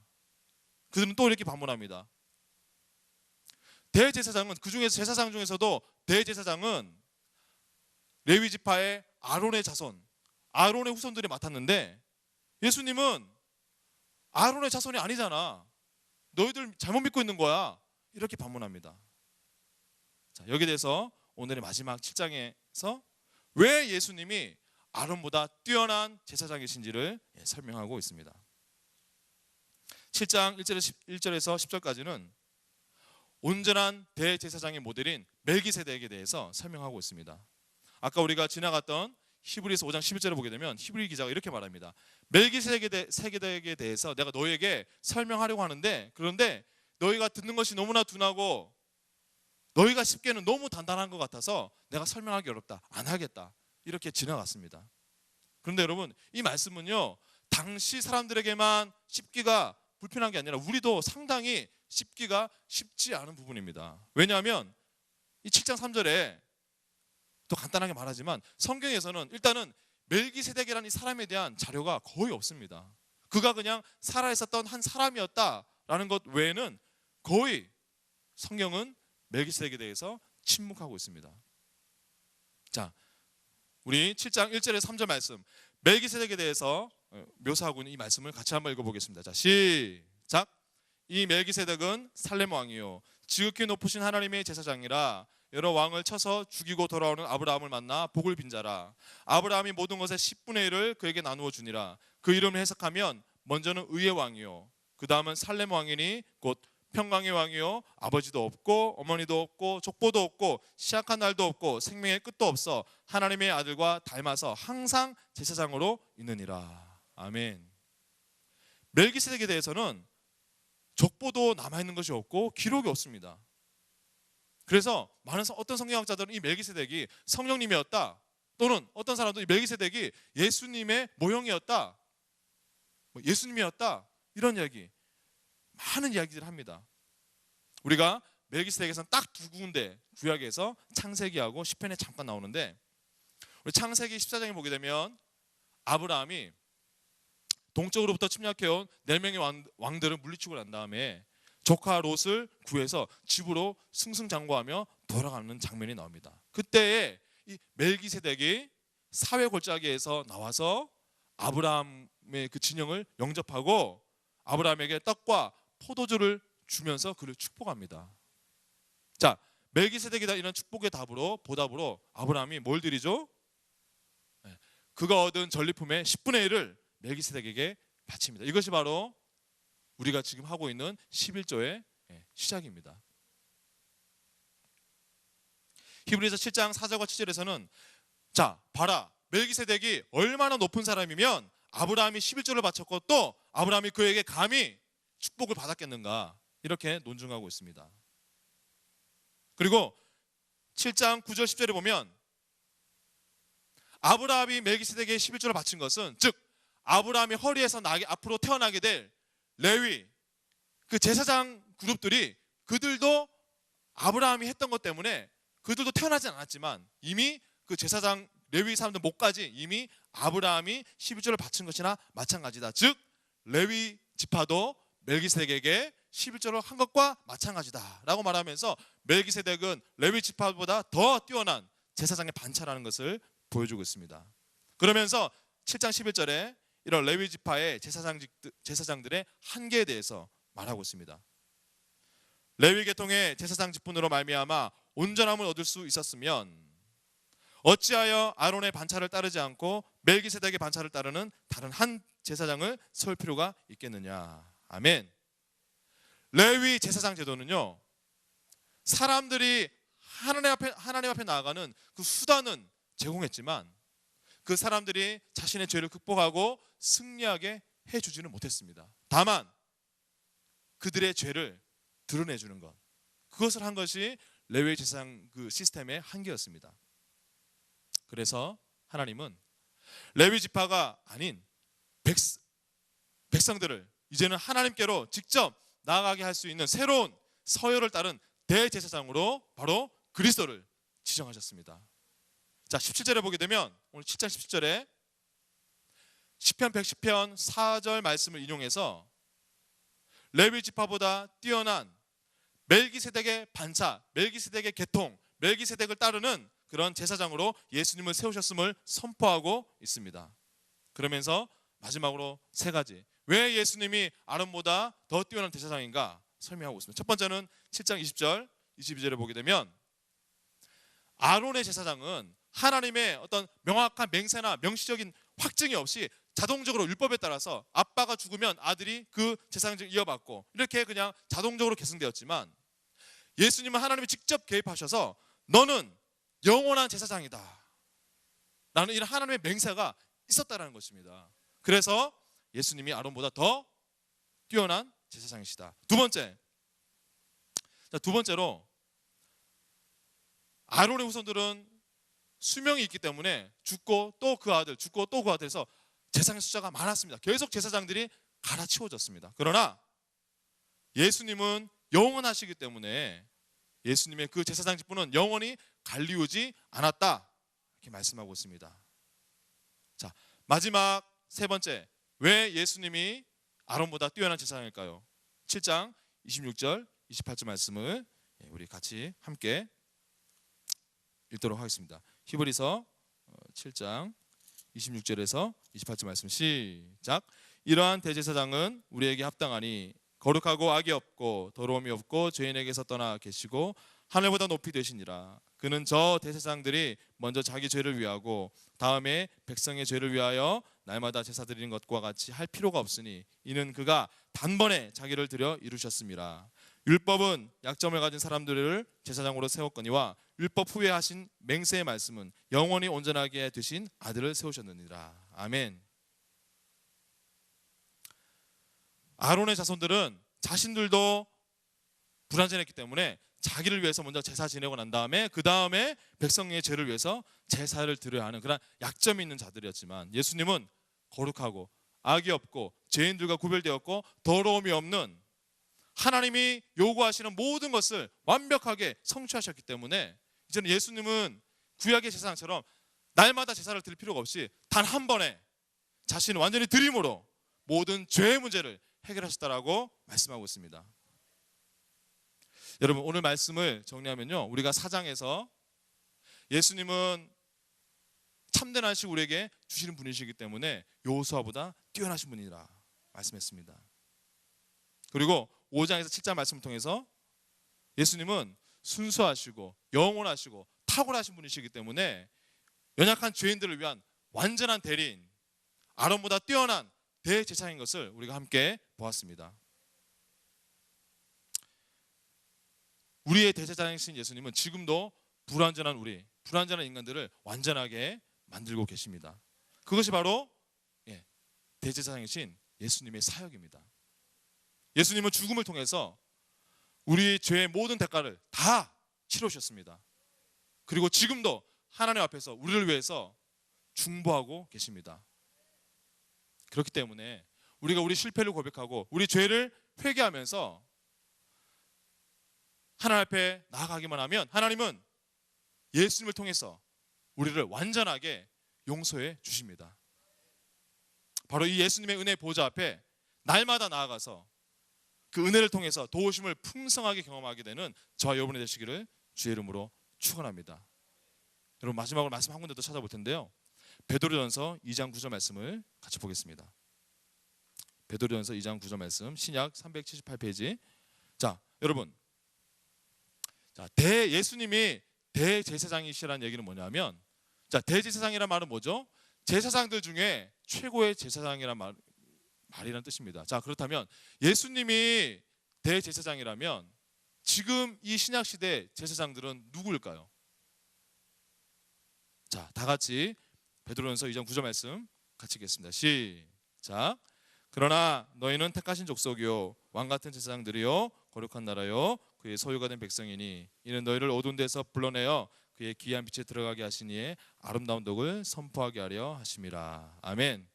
그들은 또 이렇게 반문합니다. 대제사장은, 그 중에서 제사장 중에서도 대제사장은 레위 지파의 아론의 자손, 아론의 후손들이 맡았는데 예수님은 아론의 자손이 아니잖아. 너희들 잘못 믿고 있는 거야, 이렇게 반문합니다. 자, 여기에 대해서 오늘의 마지막 7장에서 왜 예수님이 아론보다 뛰어난 제사장이신지를 설명하고 있습니다. 7장 1절에서 10절까지는 온전한 대제사장의 모델인 멜기세덱에 대해서 설명하고 있습니다. 아까 우리가 지나갔던 히브리서 5장 11절을 보게 되면 히브리 기자가 이렇게 말합니다. 멜기세덱에 대해서 내가 너희에게 설명하려고 하는데, 그런데 너희가 듣는 것이 너무나 둔하고 너희가 쉽게는 너무 단단한 것 같아서 내가 설명하기 어렵다, 안 하겠다, 이렇게 지나갔습니다. 그런데 여러분, 이 말씀은요, 당시 사람들에게만 쉽기가 불편한 게 아니라 우리도 상당히 쉽기가 쉽지 않은 부분입니다. 왜냐하면 이 7장 3절에 또 간단하게 말하지만 성경에서는 일단은 멜기세덱이라는 이 사람에 대한 자료가 거의 없습니다. 그가 그냥 살아있었던 한 사람이었다라는 것 외에는 거의 성경은 멜기세덱에 대해서 침묵하고 있습니다. 자, 우리 7장 1절에 3절 말씀, 멜기세덱에 대해서 묘사하고 있는 이 말씀을 같이 한번 읽어보겠습니다. 자, 시작. 이 멜기세덱은 살렘 왕이요 지극히 높으신 하나님의 제사장이라 여러 왕을 쳐서 죽이고 돌아오는 아브라함을 만나 복을 빈 자라. 아브라함이 모든 것의 10분의 1을 그에게 나누어 주니라. 그 이름을 해석하면 먼저는 의의 왕이요 그 다음은 살렘 왕이니 곧 평강의 왕이요 아버지도 없고 어머니도 없고 족보도 없고 시작한 날도 없고 생명의 끝도 없어 하나님의 아들과 닮아서 항상 제사장으로 있느니라. 아멘. 멜기세덱에 대해서는 족보도 남아있는 것이 없고 기록이 없습니다. 그래서 많은 어떤 성경학자들은 이 멜기세덱이 성령님이었다, 또는 어떤 사람도 이 멜기세덱이 예수님의 모형이었다, 예수님이었다, 이런 이야기, 많은 이야기들을 합니다. 우리가 멜기세덱에서는 딱 두 군데 구약에서 창세기하고 시편에 잠깐 나오는데, 우리 창세기 14장에 보게 되면 아브라함이 동쪽으로부터 침략해온 4명의 왕들을 물리치고 난 다음에 조카 롯을 구해서 집으로 승승장구하며 돌아가는 장면이 나옵니다. 그때에 이 멜기세덱이 사회 골짜기에서 나와서 아브라함의 그 진영을 영접하고 아브라함에게 떡과 포도주를 주면서 그를 축복합니다. 자, 멜기세덱이다 이런 축복의 보답으로 아브라함이 뭘 드리죠? 그가 얻은 전리품의 10분의 1을 멜기세덱에게 바칩니다. 이것이 바로 우리가 지금 하고 있는 11조의 시작입니다. 히브리서 7장 4절과 7절에서는 자, 봐라, 멜기세덱이 얼마나 높은 사람이면 아브라함이 11조를 바쳤고 또 아브라함이 그에게 감히 축복을 받았겠는가, 이렇게 논증하고 있습니다. 그리고 7장 9절 10절에 보면 아브라함이 멜기세덱에게 11조를 바친 것은, 즉 아브라함이 허리에서 앞으로 태어나게 될 레위, 그 제사장 그룹들이, 그들도 아브라함이 했던 것 때문에 그들도 태어나진 않았지만 이미 그 제사장 레위 사람들 목까지 이미 아브라함이 11조를 바친 것이나 마찬가지다. 즉 레위 지파도 멜기세덱에게 11조를 한 것과 마찬가지다 라고 말하면서 멜기세덱은 레위 지파보다 더 뛰어난 제사장의 반차라는 것을 보여주고 있습니다. 그러면서 7장 11절에 이런 레위 지파의 제사장들의 한계에 대해서 말하고 있습니다. 레위 계통의 제사장 직분으로 말미암아 온전함을 얻을 수 있었으면 어찌하여 아론의 반차를 따르지 않고 멜기세덱의 반차를 따르는 다른 한 제사장을 세울 필요가 있겠느냐. 아멘. 레위 제사장 제도는요, 사람들이 하나님 앞에 나아가는 그 수단은 제공했지만 그 사람들이 자신의 죄를 극복하고 승리하게 해주지는 못했습니다. 다만 그들의 죄를 드러내주는 것, 그것을 한 것이 레위 제사장 그 시스템의 한계였습니다. 그래서 하나님은 레위 지파가 아닌 백성들을 이제는 하나님께로 직접 나아가게 할 수 있는 새로운 서열을 따른 대제사장으로 바로 그리스도를 지정하셨습니다. 자, 17절에 보게 되면 오늘 7장 17절에 시편 110편 4절 말씀을 인용해서 레위 지파보다 뛰어난 멜기세덱의 반차, 멜기세덱의 계통, 멜기세덱을 따르는 그런 제사장으로 예수님을 세우셨음을 선포하고 있습니다. 그러면서 마지막으로 세 가지, 왜 예수님이 아론보다 더 뛰어난 제사장인가 설명하고 있습니다. 첫 번째는 7장 20절, 22절에 보게 되면 아론의 제사장은 하나님의 어떤 명확한 맹세나 명시적인 확증이 없이 자동적으로 율법에 따라서 아빠가 죽으면 아들이 그 제사장직을 이어받고 이렇게 그냥 자동적으로 계승되었지만, 예수님은 하나님이 직접 개입하셔서 너는 영원한 제사장이다 라는 이런 하나님의 맹세가 있었다라는 것입니다. 그래서 예수님이 아론보다 더 뛰어난 제사장이시다. 두 번째로 아론의 후손들은 수명이 있기 때문에 죽고 또 그 아들, 죽고 또 그 아들에서 제사장의 숫자가 많았습니다. 계속 제사장들이 갈아치워졌습니다. 그러나 예수님은 영원하시기 때문에 예수님의 그 제사장 직분은 영원히 갈리우지 않았다, 이렇게 말씀하고 있습니다. 자, 마지막 세 번째, 왜 예수님이 아론보다 뛰어난 제사장일까요? 7장 26절 28절 말씀을 우리 같이 함께 읽도록 하겠습니다. 히브리서 7장 26절에서 28절 말씀 시작. 이러한 대제사장은 우리에게 합당하니 거룩하고 악이 없고 더러움이 없고 죄인에게서 떠나 계시고 하늘보다 높이 되시니라. 그는 저 대제사장들이 먼저 자기 죄를 위하고 다음에 백성의 죄를 위하여 날마다 제사 드리는 것과 같이 할 필요가 없으니 이는 그가 단번에 자기를 들여 이루셨습니다. 율법은 약점을 가진 사람들을 제사장으로 세웠거니와 율법 후에 하신 맹세의 말씀은 영원히 온전하게 되신 아들을 세우셨느니라. 아멘. 아론의 자손들은 자신들도 불완전했기 때문에 자기를 위해서 먼저 제사 지내고 난 다음에 그 다음에 백성의 죄를 위해서 제사를 드려야 하는 그런 약점이 있는 자들이었지만, 예수님은 거룩하고 악이 없고 죄인들과 구별되었고 더러움이 없는 하나님이 요구하시는 모든 것을 완벽하게 성취하셨기 때문에 이제는 예수님은 구약의 제사장처럼 날마다 제사를 드릴 필요가 없이 단 한 번에 자신을 완전히 드림으로 모든 죄의 문제를 해결하셨다라고 말씀하고 있습니다. 여러분, 오늘 말씀을 정리하면요, 우리가 4장에서 예수님은 참된 안식을 우리에게 주시는 분이시기 때문에 여호수아보다 뛰어나신 분이라 말씀했습니다. 그리고 5장에서 7장 말씀을 통해서 예수님은 순수하시고 영원하시고 탁월하신 분이시기 때문에 연약한 죄인들을 위한 완전한 대리인, 아론보다 뛰어난 대제사장인 것을 우리가 함께 보았습니다. 우리의 대제사장이신 예수님은 지금도 불완전한 불완전한 인간들을 완전하게 만들고 계십니다. 그것이 바로 대제사장이신 예수님의 사역입니다. 예수님은 죽음을 통해서 우리의 죄의 모든 대가를 다 치르셨습니다. 그리고 지금도 하나님 앞에서 우리를 위해서 중보하고 계십니다. 그렇기 때문에 우리가 우리 실패를 고백하고 우리 죄를 회개하면서 하나님 앞에 나아가기만 하면 하나님은 예수님을 통해서 우리를 완전하게 용서해 주십니다. 바로 이 예수님의 은혜 보좌 앞에 날마다 나아가서 그 은혜를 통해서 도우심을 풍성하게 경험하게 되는 저와 여러분이 되시기를 주의 이름으로 축원합니다. 여러분, 마지막으로 말씀 한 군데 더 찾아볼 텐데요, 베드로전서 2장 9절 말씀을 같이 보겠습니다. 베드로전서 2장 9절 말씀, 신약 378페이지. 자, 여러분, 예수님이 대제사장이시라는 얘기는 뭐냐면, 대제사장이란 말은 뭐죠? 제사장들 중에 최고의 제사장이란 말이라는 뜻입니다. 자, 그렇다면 예수님이 대제사장이라면 지금 이 신약 시대 제사장들은 누구일까요? 자, 다 같이 베드로전서 2장 9절 말씀 같이 읽겠습니다. 시작. 그러나 너희는 택하신 족속이요 왕 같은 제사장들이요 거룩한 나라요 그의 소유가 된 백성이니 이는 너희를 어두운 데서 불러내어 그의 귀한 빛에 들어가게 하시니 아름다운 덕을 선포하게 하려 하심이라. 아멘.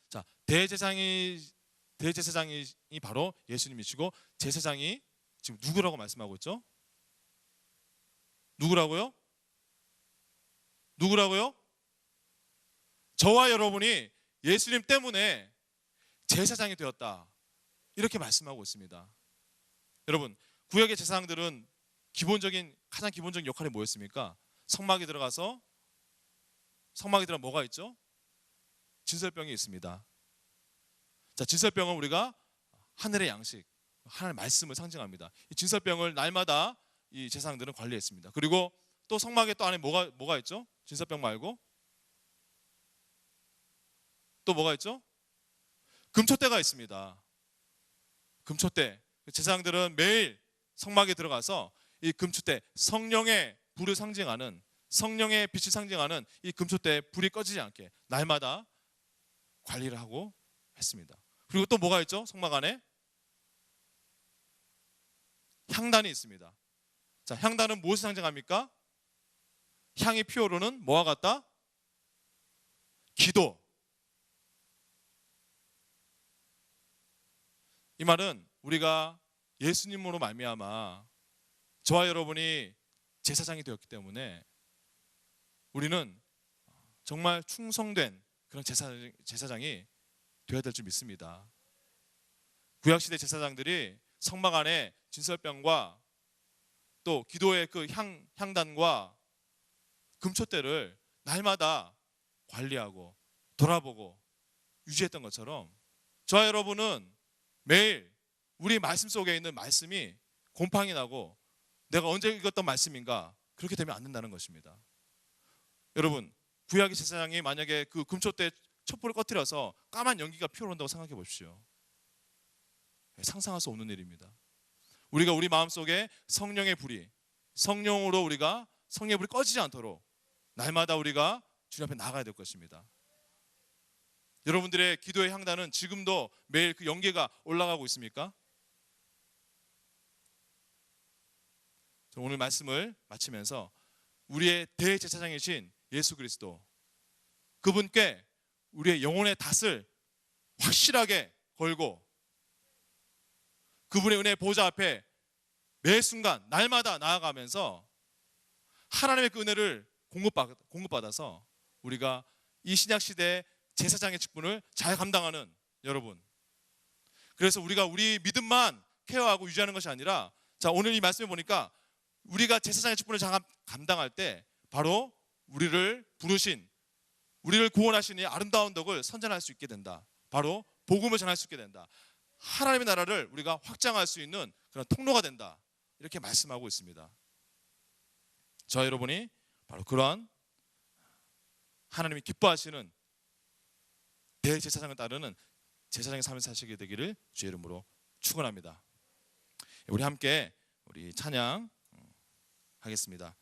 자, 대제사장이 바로 예수님이시고, 제사장이 지금 누구라고 말씀하고 있죠? 누구라고요? 저와 여러분이 예수님 때문에 제사장이 되었다, 이렇게 말씀하고 있습니다. 여러분, 구약의 제사장들은 가장 기본적인 역할이 뭐였습니까? 성막에 들어가 뭐가 있죠? 진설병이 있습니다. 자, 진설병은 우리가 하늘의 양식, 하나님의 말씀을 상징합니다. 이 진설병을 날마다 이 제사장들은 관리했습니다. 그리고 또 성막에 또 안에 뭐가 있죠? 진설병 말고 또 뭐가 있죠? 금촛대가 있습니다. 금촛대. 제사장들은 매일 성막에 들어가서 이 금촛대, 성령의 불을 상징하는, 성령의 빛을 상징하는 이 금촛대에 불이 꺼지지 않게 날마다 관리를 하고 했습니다. 그리고 또 뭐가 있죠? 성막 안에 향단이 있습니다. 자, 향단은 무엇을 상징합니까? 향이 피어오르는 뭐와 같다? 기도. 이 말은 우리가 예수님으로 말미암아 저와 여러분이 제사장이 되었기 때문에 우리는 정말 충성된 그런 제사장이 되어야 될 줄 믿습니다. 구약시대 제사장들이 성막 안에 진설병과 또 기도의 그 향단과 금촛대를 날마다 관리하고 돌아보고 유지했던 것처럼 저와 여러분은 매일 우리 말씀 속에 있는 말씀이 곰팡이 나고 내가 언제 읽었던 말씀인가, 그렇게 되면 안 된다는 것입니다. 여러분, 구약의 제사장이 만약에 그 금촛대 촛불을 꺼뜨려서 까만 연기가 피어오른다고 생각해 보십시오. 상상할 수 없는 일입니다. 우리가 우리 마음속에 성령의 불이, 성령으로 우리가 성령의 불이 꺼지지 않도록 날마다 우리가 주님 앞에 나가야 될 것입니다. 여러분들의 기도의 향단은 지금도 매일 그 연기가 올라가고 있습니까? 오늘 말씀을 마치면서 우리의 대제사장이신 예수 그리스도, 그분께 우리의 영혼의 닷을 확실하게 걸고 그분의 은혜의 보좌 앞에 매 순간 날마다 나아가면서 하나님의 그 은혜를 공급받아서 우리가 이 신약시대의 제사장의 직분을 잘 감당하는 여러분, 그래서 우리가 우리 믿음만 케어하고 유지하는 것이 아니라, 자, 오늘 이 말씀에 보니까 우리가 제사장의 직분을 잘 감당할 때 바로 우리를 부르신, 우리를 구원하신 이 아름다운 덕을 선전할 수 있게 된다. 바로 복음을 전할 수 있게 된다. 하나님의 나라를 우리가 확장할 수 있는 그런 통로가 된다. 이렇게 말씀하고 있습니다. 저 여러분이 바로 그러한 하나님이 기뻐하시는 대제사장을 따르는 제사장의 삶을 사시게 되기를 주의 이름으로 축원합니다. 우리 함께 우리 찬양 하겠습니다.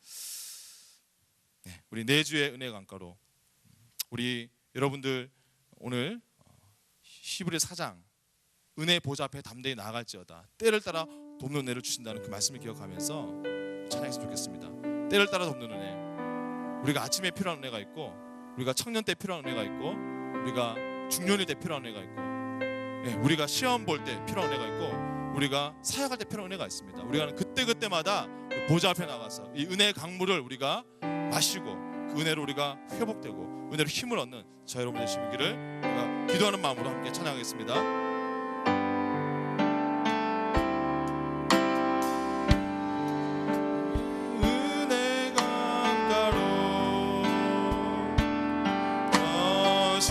우리 내주의 은혜 강가로 우리 여러분들 오늘 히브리 4장 은혜 보좌 앞에 담대히 나아갈지어다 때를 따라 돕는 은혜를 주신다는 그 말씀을 기억하면서 찬양했으면 좋겠습니다. 때를 따라 돕는 은혜, 우리가 아침에 필요한 은혜가 있고, 우리가 청년 때 필요한 은혜가 있고, 우리가 중년일 때 필요한 은혜가 있고, 우리가 시험 볼 때 필요한 은혜가 있고, 우리가 사역할 때 필요한 은혜가 있습니다. 우리가 그때마다 보좌 앞에 나가서 이 은혜의 강물을 우리가 마시고 그 은혜로 우리가 회복되고 은혜로 힘을 얻는 저 여러분 되시기를 우리가 기도하는 마음으로 함께 찬양하겠습니다. 주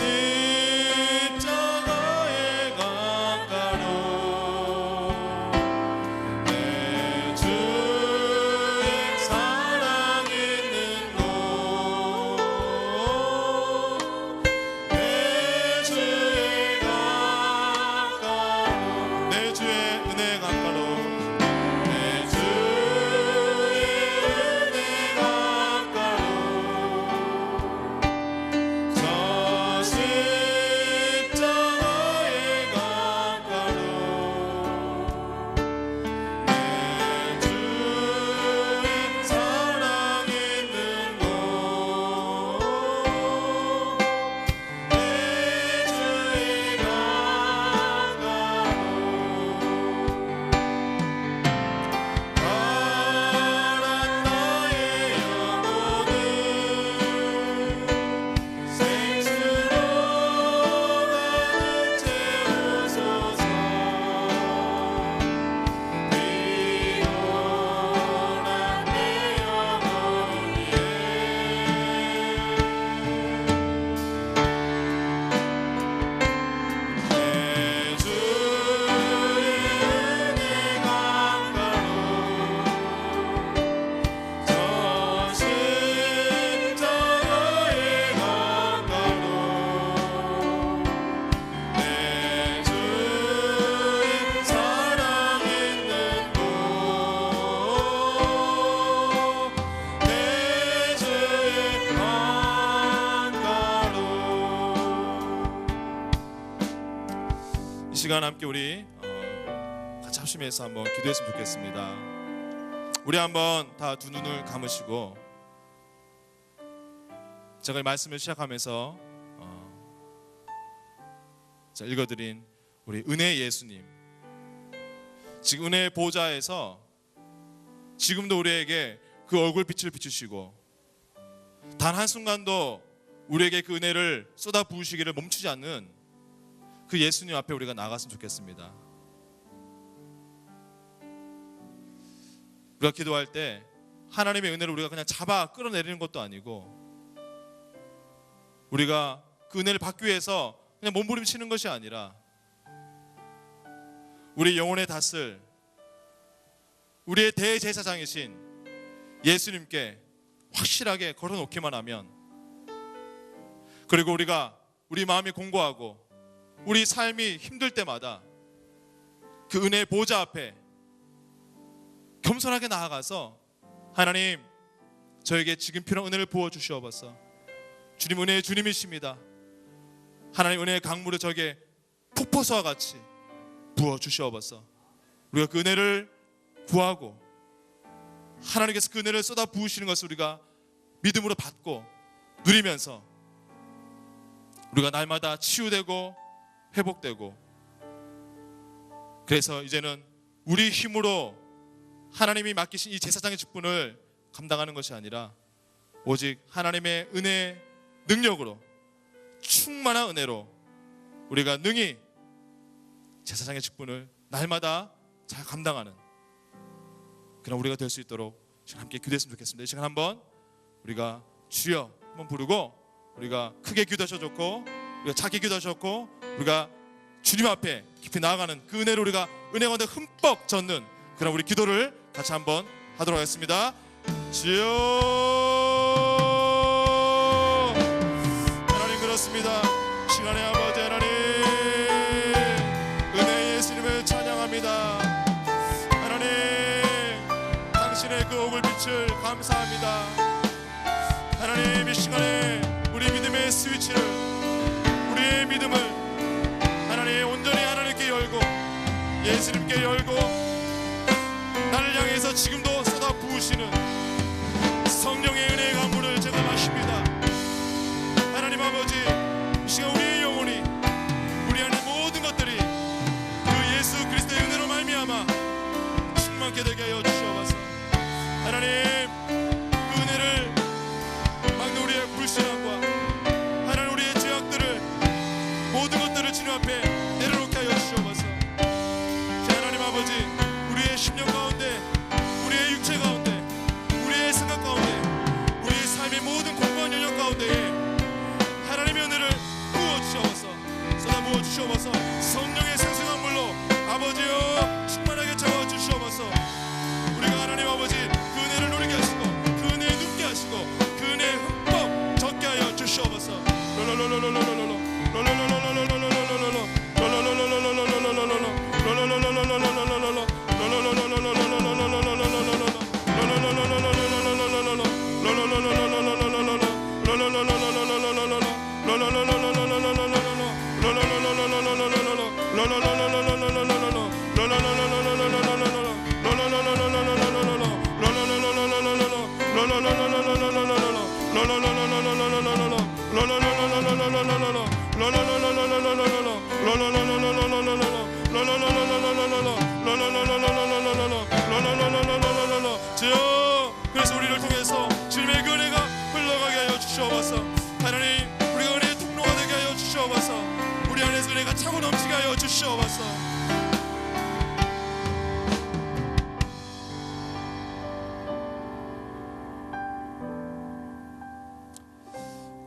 시간 함께 우리 같이 합심해서 한번 기도했으면 좋겠습니다. 우리 한번 다 두 눈을 감으시고, 제가 이 말씀을 시작하면서 제가 읽어드린 우리 은혜 예수님, 지금 은혜의 보좌에서 지금도 우리에게 그 얼굴 빛을 비추시고 단 한순간도 우리에게 그 은혜를 쏟아 부으시기를 멈추지 않는 그 예수님 앞에 우리가 나아갔으면 좋겠습니다. 우리가 기도할 때 하나님의 은혜를 우리가 그냥 잡아 끌어내리는 것도 아니고, 우리가 그 은혜를 받기 위해서 그냥 몸부림치는 것이 아니라 우리 영혼의 닷을 우리의 대제사장이신 예수님께 확실하게 걸어놓기만 하면, 그리고 우리가 우리 마음이 공고하고 우리 삶이 힘들 때마다 그 은혜의 보좌 앞에 겸손하게 나아가서 하나님, 저에게 지금 필요한 은혜를 부어주시옵소서. 주님 은혜의 주님이십니다. 하나님 은혜의 강물을 저에게 폭포수와 같이 부어주시옵소서. 우리가 그 은혜를 구하고 하나님께서 그 은혜를 쏟아 부으시는 것을 우리가 믿음으로 받고 누리면서 우리가 날마다 치유되고 회복되고, 그래서 이제는 우리 힘으로 하나님이 맡기신 이 제사장의 직분을 감당하는 것이 아니라 오직 하나님의 은혜의 능력으로, 충만한 은혜로 우리가 능히 제사장의 직분을 날마다 잘 감당하는 그런 우리가 될 수 있도록 함께 기도했으면 좋겠습니다. 이 시간 한번 우리가 주여 한번 부르고, 우리가 크게 기도하셔도 좋고 우리가 작게 기도하셔도 좋고, 우리가 주님 앞에 깊이 나아가는 그 은혜로 우리가 은혜 가운데 흠뻑 젖는 그런 우리 기도를 같이 한번 하도록 하겠습니다. 주여, 하나님 그렇습니다. 시간의 아버지 하나님, 은혜의 예수님을 찬양합니다. 하나님, 당신의 그 얼굴 빛을 감사합니다. 하나님, 이 시간에 우리 믿음의 스위치를, 우리의 믿음을 하나님 온전히 하나님께 열고 예수님께 열고 나를 향해서 지금도 쏟아 부으시는 성령의 은혜의 강물을 제가 마십니다. 하나님 아버지, 이 시간 우리의 영혼이, 우리 안에 모든 것들이 그 예수 그리스도의 은혜로 말미암아 충만케 되게 하여 주시옵소서. 하나님, 그 은혜를 막는 우리의 불신함과 하나님 우리의 죄악들을, 모든 것들을 주님 앞에 내려놓게 하여 주시옵소서. 하나님 아버지, 우리의 심령 가운데, 우리의 육체 가운데, 우리의 생각 가운데, 우리의 삶의 모든 공고한 영역 가운데에 하나님의 은혜를 부어주시옵소서. 쏟아 부어주시옵소서. 성령의 생생한 물로 아버지여 충만하게 채워주시옵소서. 우리가 하나님 아버지 그 은혜를 누리게 하시고 그 은혜에 눕게 하시고 그 은혜에 흠뻑 젖게 하여 주시옵소서. 그래서 우리를 통해서 주님의 그 은혜가 흘러가게 하여 주시옵소서. 하나님, 우리가 은혜의 통로가 되게 하여 주시옵소서. 우리 안에서 은혜가 차고 넘치게 하여 주시옵소서.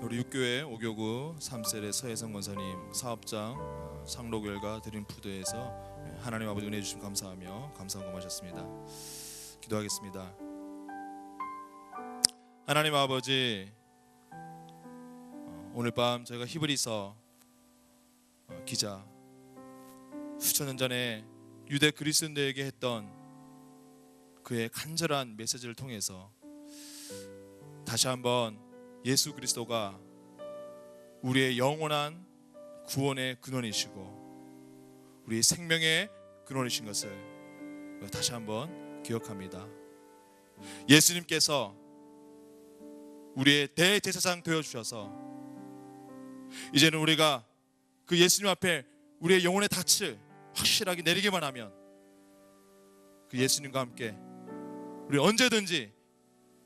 우리 육교회 5교구 3셀의 서혜성 권사님 사업장 상록열과 드림푸드에서 하나님 아버지 은혜 주심 감사하며 감사한 고마셨습니다. 기도하겠습니다. 하나님 아버지, 오늘 밤 저희가 히브리서 기자 수천 년 전에 유대 그리스도인들에게 했던 그의 간절한 메시지를 통해서 다시 한번 예수 그리스도가 우리의 영원한 구원의 근원이시고 우리 생명의 근원이신 것을 다시 한번 기억합니다. 예수님께서 우리의 대제사장 되어주셔서 이제는 우리가 그 예수님 앞에 우리의 영혼의 닻을 확실하게 내리기만 하면 그 예수님과 함께 우리 언제든지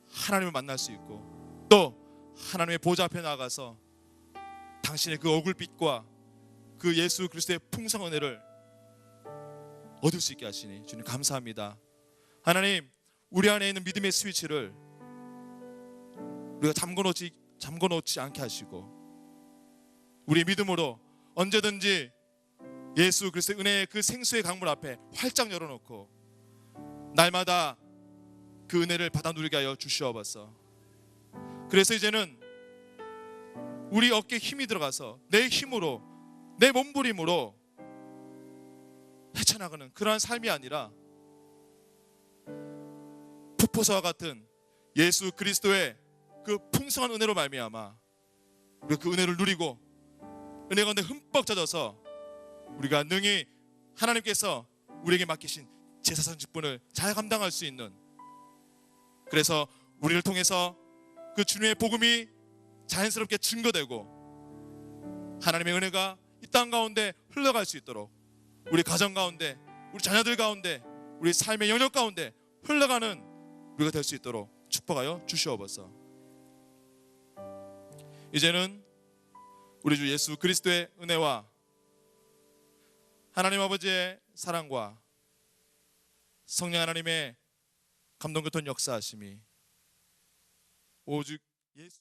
하나님을 만날 수 있고, 또 하나님의 보좌 앞에 나가서 당신의 그 얼굴빛과 그 예수 그리스도의 풍성한 은혜를 얻을 수 있게 하시니 주님 감사합니다. 하나님, 우리 안에 있는 믿음의 스위치를 우리가 잠궈놓지 않게 하시고, 우리 믿음으로 언제든지 예수 그리스도의 은혜의 그 생수의 강물 앞에 활짝 열어놓고 날마다 그 은혜를 받아 누리게 하여 주시옵소서. 그래서 이제는 우리 어깨에 힘이 들어가서 내 힘으로, 내 몸부림으로 헤쳐나가는 그러한 삶이 아니라 푸포서와 같은 예수 그리스도의 그 풍성한 은혜로 말미암아 우리가 그 은혜를 누리고 은혜 가운데 흠뻑 젖어서 우리가 능히 하나님께서 우리에게 맡기신 제사장 직분을 잘 감당할 수 있는, 그래서 우리를 통해서 그 주님의 복음이 자연스럽게 증거되고 하나님의 은혜가 이 땅 가운데 흘러갈 수 있도록 우리 가정 가운데, 우리 자녀들 가운데, 우리 삶의 영역 가운데 흘러가는 우리가 될 수 있도록 축복하여 주시옵소서. 이제는 우리 주 예수 그리스도의 은혜와 하나님 아버지의 사랑과 성령 하나님의 감동교통 역사하심이 오직 예수